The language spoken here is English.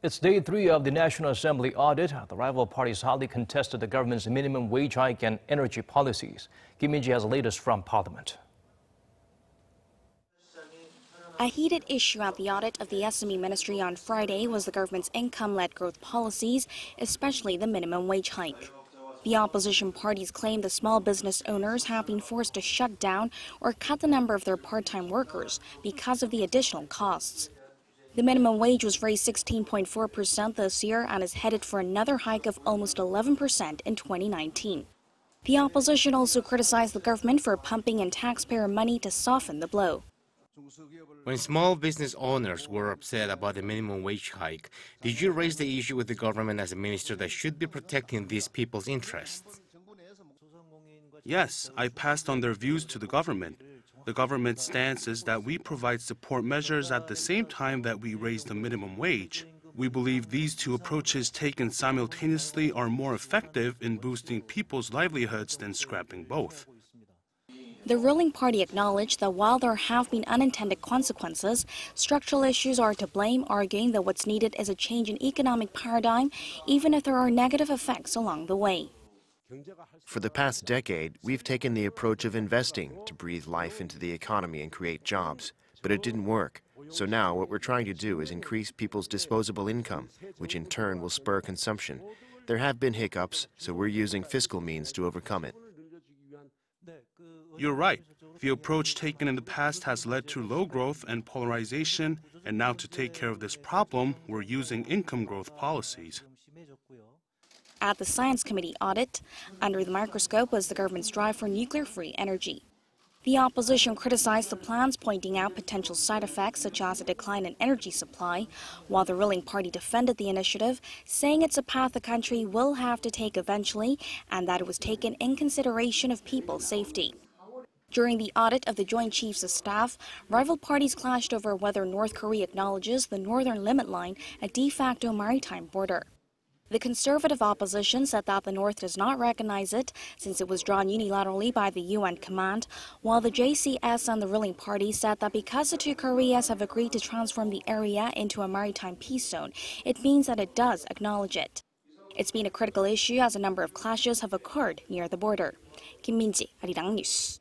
It's day 3 of the National Assembly audit. The rival parties hotly contested the government's minimum wage hike and energy policies. Kim Min-ji has the latest from Parliament. A heated issue at the audit of the SME ministry on Friday was the government's income-led growth policies, especially the minimum wage hike. The opposition parties claim the small business owners have been forced to shut down or cut the number of their part-time workers because of the additional costs. The minimum wage was raised 16.4% this year and is headed for another hike of almost 11% in 2019. The opposition also criticized the government for pumping in taxpayer money to soften the blow. When small business owners were upset about the minimum wage hike, did you raise the issue with the government as a minister that should be protecting these people's interests? Yes, I passed on their views to the government. The government's stance is that we provide support measures at the same time that we raise the minimum wage. We believe these two approaches taken simultaneously are more effective in boosting people's livelihoods than scrapping both. The ruling party acknowledged that while there have been unintended consequences, structural issues are to blame, arguing that what's needed is a change in economic paradigm, even if there are negative effects along the way. For the past decade, we've taken the approach of investing to breathe life into the economy and create jobs, but it didn't work. So now what we're trying to do is increase people's disposable income, which in turn will spur consumption. There have been hiccups, so we're using fiscal means to overcome it. You're right. The approach taken in the past has led to low growth and polarization, and now to take care of this problem, we're using income growth policies. At the Science Committee audit, under the microscope was the government's drive for nuclear-free energy. The opposition criticized the plans, pointing out potential side effects such as a decline in energy supply, while the ruling party defended the initiative, saying it's a path the country will have to take eventually and that it was taken in consideration of people's safety. During the audit of the Joint Chiefs of Staff, rival parties clashed over whether North Korea acknowledges the northern limit line a de facto maritime border. The conservative opposition said that the North does not recognize it since it was drawn unilaterally by the UN command, while the JCS and the ruling party said that because the two Koreas have agreed to transform the area into a maritime peace zone, it means that it does acknowledge it. It's been a critical issue as a number of clashes have occurred near the border. Kim Min-ji, Arirang News.